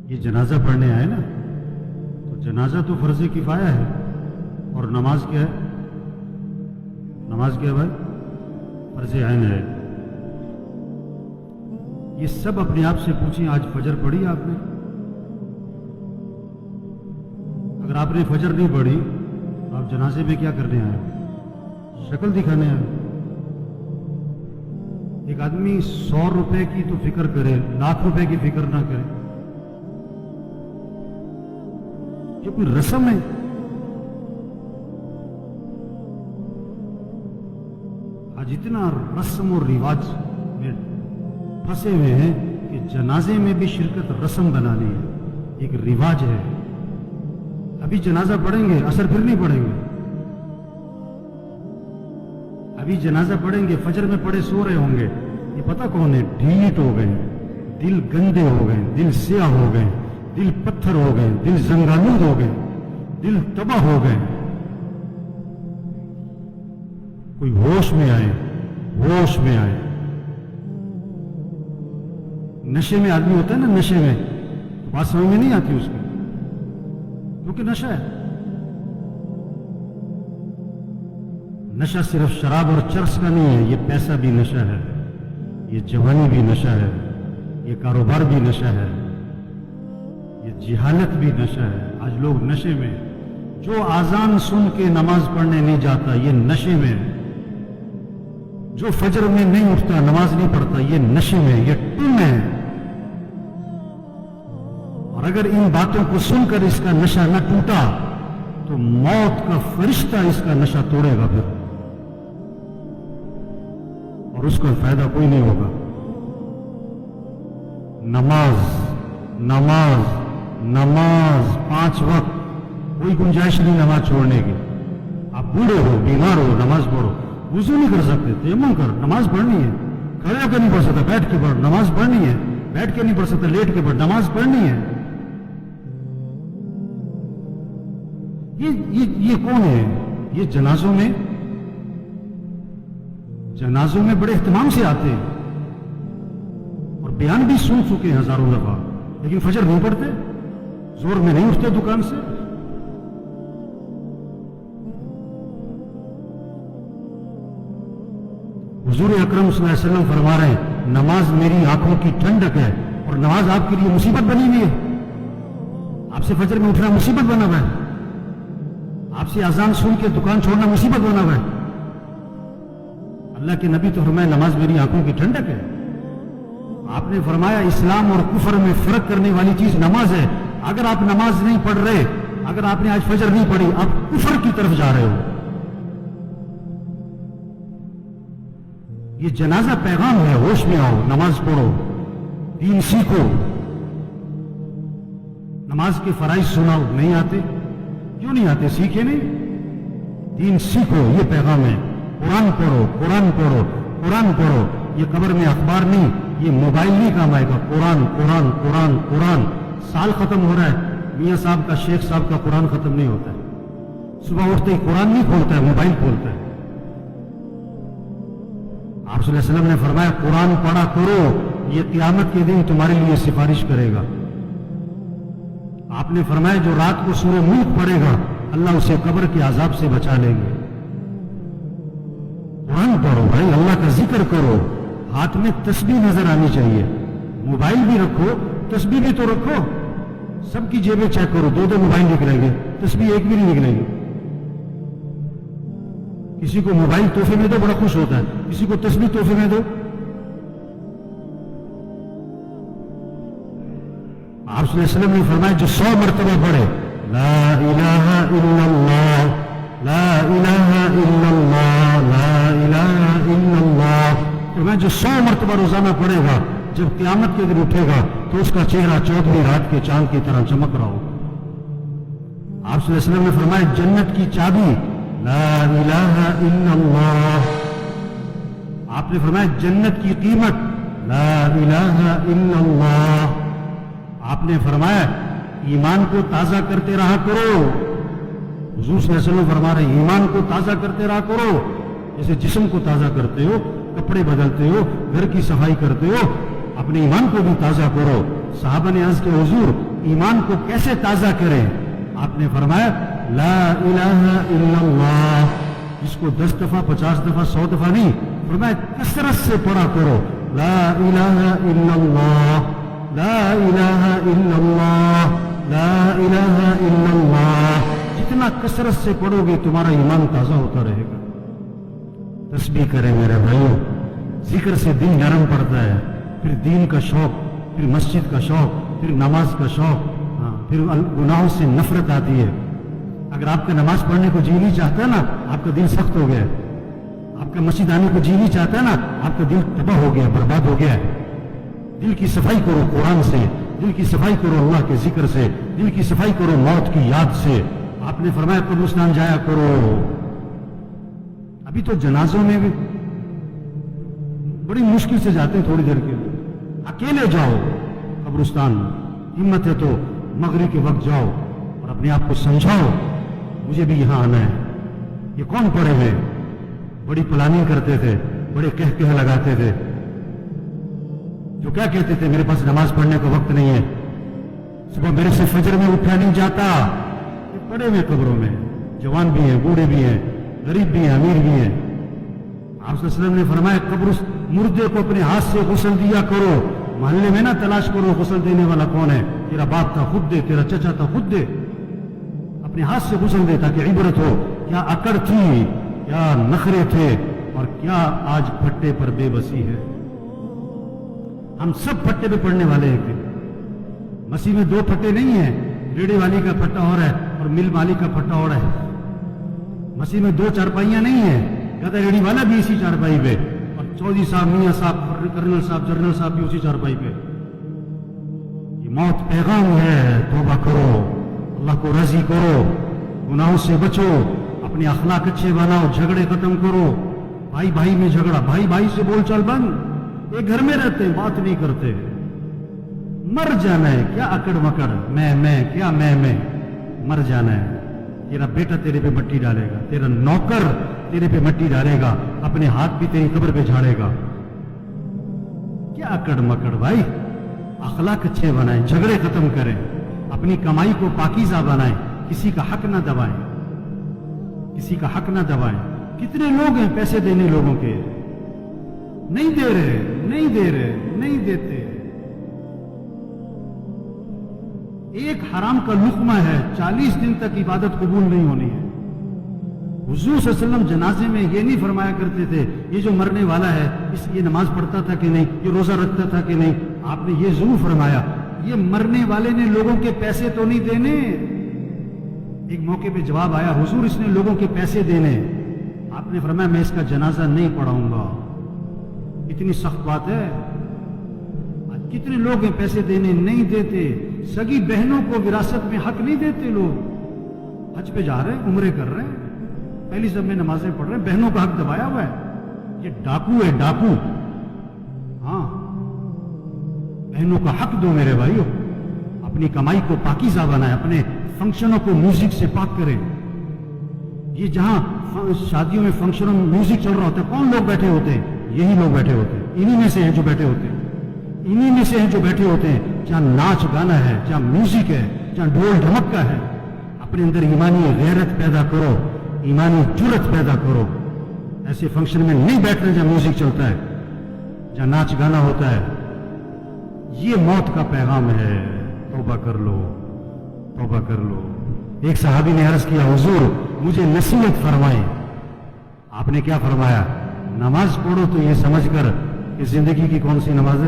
یہ جنازہ پڑھنے آئے نا، تو جنازہ تو فرض کفایہ ہے، اور نماز کیا ہے؟ نماز کیا ہے بھائی؟ فرض عین ہے۔ یہ سب اپنے آپ سے پوچھیں، آج فجر پڑھی آپ نے؟ اگر آپ نے فجر نہیں پڑھی تو آپ جنازے میں کیا کرنے آئے؟ شکل دکھانے آئے۔ ایک آدمی 100 روپے کی تو فکر کرے، لاکھ روپے کی فکر نہ کرے، یہ کوئی رسم ہے؟ آج اتنا رسم اور رواج میں پھنسے ہوئے ہیں کہ جنازے میں بھی شرکت رسم بنا لی ہے، ایک رواج ہے۔ ابھی جنازہ پڑھیں گے، اثر پھر نہیں پڑھیں گے۔ ابھی جنازہ پڑھیں گے، فجر میں پڑھے سو رہے ہوں گے، یہ پتہ کون ہے؟ ڈھیٹ ہو گئے، دل گندے ہو گئے، دل سیاہ ہو گئے، دل پتھر ہو گئے، دل زنگالود ہو گئے، دل تباہ ہو گئے۔ کوئی ہوش میں آئے، ہوش میں آئے۔ نشے میں آدمی ہوتا ہے نا، نشے میں بات سمجھ میں نہیں آتی اس کی، کیونکہ نشہ ہے۔ نشہ صرف شراب اور چرس کا نہیں ہے، یہ پیسہ بھی نشہ ہے، یہ جوانی بھی نشہ ہے، یہ کاروبار بھی نشہ ہے، یہ جہالت بھی نشہ ہے۔ آج لوگ نشے میں، جو اذان سن کے نماز پڑھنے نہیں جاتا یہ نشے میں، جو فجر میں نہیں اٹھتا نماز نہیں پڑھتا یہ نشے میں، یہ ٹن ہے۔ اور اگر ان باتوں کو سن کر اس کا نشہ نہ ٹوٹا تو موت کا فرشتہ اس کا نشہ توڑے گا پھر، اور اس کا فائدہ کوئی نہیں ہوگا۔ نماز نماز نماز 5 وقت، کوئی گنجائش نہیں نماز چھوڑنے کی۔ آپ بوڑھے ہو، بیمار ہو، نماز پڑھو۔ وضو نہیں کر سکتے، تیمم کر، نماز پڑھنی ہے۔ کھڑے ہو کے نہیں پڑھ سکتا، بیٹھ کے پڑھ، نماز پڑھنی ہے۔ بیٹھ کے نہیں پڑھ سکتا، لیٹ کے پڑھ، نماز پڑھنی ہے۔ یہ کون ہے؟ یہ جنازوں میں بڑے اہتمام سے آتے ہیں اور بیان بھی سن چکے ہیں ہزاروں دفعہ، لیکن فجر نہیں پڑھتے، زور میں نہیں اٹھتے دکان سے۔ حضور اکرم صلی اللہ علیہ وسلم فرما رہے ہیں نماز میری آنکھوں کی ٹھنڈک ہے، اور نماز آپ کے لیے مصیبت بنی ہوئی ہے۔ آپ سے فجر میں اٹھنا مصیبت بنا ہوا ہے، آپ سے اذان سن کے دکان چھوڑنا مصیبت بنا ہوا ہے۔ اللہ کے نبی تو فرمایا نماز میری آنکھوں کی ٹھنڈک ہے۔ آپ نے فرمایا اسلام اور کفر میں فرق کرنے والی چیز نماز ہے۔ اگر آپ نماز نہیں پڑھ رہے، اگر آپ نے آج فجر نہیں پڑھی، آپ کفر کی طرف جا رہے ہو۔ یہ جنازہ پیغام ہے، ہوش میں آؤ، نماز پڑھو، دین سیکھو۔ نماز کے فرائض سناؤ، نہیں آتے؟ کیوں نہیں آتے؟ سیکھے نہیں؟ دین سیکھو، یہ پیغام ہے۔ قرآن پڑھو، قرآن پڑھو، قرآن پڑھو۔ یہ قبر میں اخبار نہیں، یہ موبائل نہیں کام آئے گا۔ قرآن قرآن قرآن قرآن۔ سال ختم ہو رہا ہے، میاں صاحب کا، شیخ صاحب کا قرآن ختم نہیں ہوتا ہے۔ صبح اٹھتے ہی قرآن نہیں کھولتا ہے، موبائل کھولتا ہے۔ آپ صلی اللہ علیہ وسلم نے فرمایا قرآن پڑھا کرو، یہ قیامت کے دن تمہارے لیے سفارش کرے گا۔ آپ نے فرمایا جو رات کو سورہ ملک پڑھے گا اللہ اسے قبر کے عذاب سے بچا لیں گے۔ قرآن پڑھو بھائی، اللہ کا ذکر کرو، ہاتھ میں تسبیح نظر آنی چاہیے۔ موبائل بھی رکھو، تسبیح بھی تو رکھو۔ سب کی جیبیں چیک کرو، 2 موبائل نکلیں گے، تسبیح ایک بھی نہیں نکلے گی۔ کسی کو موبائل تحفے میں دو، بڑا خوش ہوتا ہے، کسی کو تسبیح تحفے میں دو۔ آپ صلی اللہ علیہ وسلم نے فرمایا جو 100 مرتبہ پڑھے لا الہ الا اللہ، لا الہ الا اللہ، لا الہ الا اللہ، فرمایا جو 100 مرتبہ روزانہ پڑھے گا، جب قیامت کے دن اٹھے گا تو اس کا چہرہ 14ویں رات کے چاند کی طرح چمک رہا ہو۔ آپ صلی اللہ علیہ وسلم نے فرمایا جنت کی چابی لا الہ الا اللہ۔ آپ نے فرمایا جنت کی قیمت لا الہ الا اللہ۔ آپ نے فرمایا ایمان کو تازہ کرتے رہا کرو۔ حضور صلی اللہ علیہ وسلم فرما رہے ہیں ایمان کو تازہ کرتے رہا کرو، جیسے جسم کو تازہ کرتے ہو، کپڑے بدلتے ہو، گھر کی صفائی کرتے ہو، اپنے ایمان کو بھی تازہ کرو۔ صحابہ نے عرض کیا حضور ایمان کو کیسے تازہ کریں؟ آپ نے فرمایا لا الہ الا اللہ، جس کو 10 دفعہ 50 دفعہ 100 دفعہ نہیں، فرمایا کثرت سے پڑھا کرو لا الہ الا اللہ، لا الہ الا اللہ، لا الہ الا اللہ۔ جتنا کثرت سے پڑھو گے تمہارا ایمان تازہ ہوتا رہے گا۔ تسبیح کریں میرے بھائیوں، ذکر سے دل نرم پڑتا ہے، پھر دین کا شوق، پھر مسجد کا شوق، پھر نماز کا شوق، پھر گناہوں سے نفرت آتی ہے۔ اگر آپ کا نماز پڑھنے کو جی نہیں چاہتا نا، آپ کا دل سخت ہو گیا ہے۔ آپ کا مسجد آنے کو جی نہیں چاہتا نا، آپ کا دل تباہ ہو گیا، برباد ہو گیا ہے۔ دل کی صفائی کرو قرآن سے، دل کی صفائی کرو اللہ کے ذکر سے، دل کی صفائی کرو موت کی یاد سے۔ آپ نے فرمایا قبرستان جایا کرو۔ ابھی تو جنازوں میں بھی بڑی مشکل سے جاتے ہیں، تھوڑی دیر کے لیے اکیلے جاؤ قبرستان، ہمت ہے تو مغرب کے وقت جاؤ اور اپنے آپ کو سمجھاؤ مجھے بھی یہاں آنا ہے۔ یہ کون پڑے ہوئے بڑی پلاننگ کرتے تھے، بڑے کہہ لگاتے تھے، جو کیا کہتے تھے میرے پاس نماز پڑھنے کا وقت نہیں ہے، صبح میرے سے فجر میں اٹھا نہیں جاتا۔ یہ پڑے ہوئے قبروں میں جوان بھی ہیں، بوڑھے بھی ہیں، غریب بھی ہیں، امیر بھی ہیں۔ آپ صلی اللہ علیہ وسلم نے فرمایا قبر مردے کو اپنے ہاتھ سے غسل دیا کرو، محلے میں نہ تلاش کرو غسل دینے والا کون ہے، تیرا باپ تھا خود دے، تیرا چچا تھا خود دے، اپنے ہاتھ سے غسل دے تاکہ عبرت ہو کیا اکڑ تھی، کیا نخرے تھے، اور کیا آج پھٹے پر بے بسی ہے۔ ہم سب پھٹے پہ پڑنے والے ہیں۔ مسیح میں 2 پھٹے نہیں ہیں، ریڑے والی کا پھٹا اور ہے اور مل مالک کا پھٹا اور ہے۔ مسیح میں 2 چارپائیاں نہیں ہیں، گدا ریڑی والا بھی اسی چارپائی پہ، اور چودھری صاحب، میاں صاحب، کرنل صاحب، جنرل صاحب بھی اسی چارپائی پہ۔ یہ موت پیغام ہے، توبہ کرو، اللہ کو راضی کرو، گناہوں سے بچو، اپنے اخلاق اچھے بناؤ، جھگڑے ختم کرو، بھائی بھائی میں جھگڑا، بھائی بھائی سے بول چال بند، ایک گھر میں رہتے ہیں بات نہیں کرتے، مر جانا ہے، کیا اکڑ مکڑ، میں کیا میں مر جانا ہے۔ تیرا بیٹا تیرے پہ مٹی ڈالے گا، تیرا نوکر تیرے پہ مٹی ڈالے گا، اپنے ہاتھ بھی تیری قبر پہ جھاڑے گا۔ کیا اکڑ مکڑ بھائی، اخلاق اچھے بنائیں، جھگڑے ختم کریں، اپنی کمائی کو پاکیزہ بنائیں، کسی کا حق نہ دبائیں، کسی کا حق نہ دبائیں۔ کتنے لوگ ہیں پیسے دینے لوگوں کے، نہیں دے رہے، نہیں دیتے۔ ایک حرام کا لقمہ ہے، 40 دن تک عبادت قبول نہیں ہونی ہے۔ حضور صلی اللہ علیہ وسلم جنازے میں یہ نہیں فرمایا کرتے تھے یہ جو مرنے والا ہے یہ نماز پڑھتا تھا کہ نہیں، یہ روزہ رکھتا تھا کہ نہیں۔ آپ نے یہ ضرور فرمایا یہ مرنے والے نے لوگوں کے پیسے تو نہیں دینے۔ ایک موقع پہ جواب آیا حضور اس نے لوگوں کے پیسے دینے، آپ نے فرمایا میں اس کا جنازہ نہیں پڑھاؤں گا۔ اتنی سخت بات ہے۔ آج کتنے لوگ ہیں پیسے دینے نہیں دیتے، سگی بہنوں کو وراثت میں حق نہیں دیتے، لوگ حج پہ جا رہے ہیں، عمرے کر رہے ہیں، پہلی سب میں نمازیں پڑھ رہے ہیں، بہنوں کا حق دبایا ہوا ہے۔ یہ ڈاکو ہے، ڈاکو۔ ہاں، بہنوں کا حق دو میرے بھائیو، اپنی کمائی کو پاکیزہ بنائیں، اپنے فنکشنوں کو میوزک سے پاک کریں۔ یہ جہاں شادیوں میں فنکشنوں میں میوزک چل رہا ہوتا ہے کون لوگ بیٹھے ہوتے ہیں؟ یہی لوگ بیٹھے ہوتے ہیں، انہی میں سے ہیں جو بیٹھے ہوتے ہیں، انہی میں سے ہیں جو بیٹھے ہوتے ہیں۔ جہاں ناچ گانا ہے، جہاں میوزک ہے، جہاں ڈھول ڈھمکا ہے، اپنے اندر ایمانی غیرت پیدا کرو، ایمانی جرت پیدا کرو۔ ایسے فنکشن میں نہیں بیٹھنا جہاں میوزک چلتا ہے، جہاں ناچ گانا ہوتا ہے۔ یہ موت کا پیغام ہے، توبہ کر لو، توبہ کر لو۔ ایک صحابی نے عرض کیا حضور مجھے نصیحت فرمائیں۔ آپ نے کیا فرمایا؟ نماز پڑھو تو یہ سمجھ کر کہ زندگی کی کون سی نماز ہے،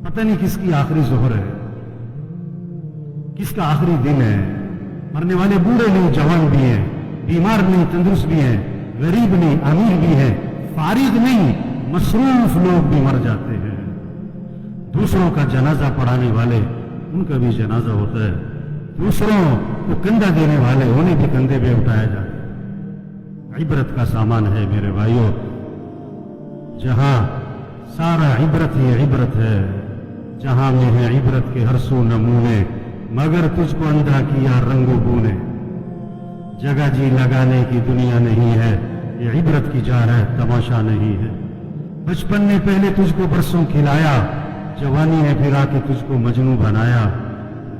پتہ نہیں کس کی آخری ظہر ہے، کس کا آخری دن ہے۔ مرنے والے بوڑھے نہیں، جوان بھی ہیں، بیمار نہیں، تندرست بھی ہیں، غریب نہیں، امیر بھی ہیں، فارغ نہیں، مصروف لوگ بھی مر جاتے ہیں۔ دوسروں کا جنازہ پڑھانے والے ان کا بھی جنازہ ہوتا ہے، دوسروں کو کندھا دینے والے انہیں بھی کندھے پہ اٹھایا جاتا ہے۔ عبرت کا سامان ہے میرے بھائیوں، جہاں سارا عبرت ہی عبرت ہے، جہاں میں ہے عبرت کے ہر سو نمونے، مگر تجھ کو اندھا کیا رنگ و بو نے۔ جگہ جی لگانے کی دنیا نہیں ہے، یہ عبرت کی جا ہے، تماشا نہیں ہے۔ بچپن نے پہلے تجھ کو برسوں کھلایا، جوانی نے پھر آ کے تجھ کو مجنوں بنایا۔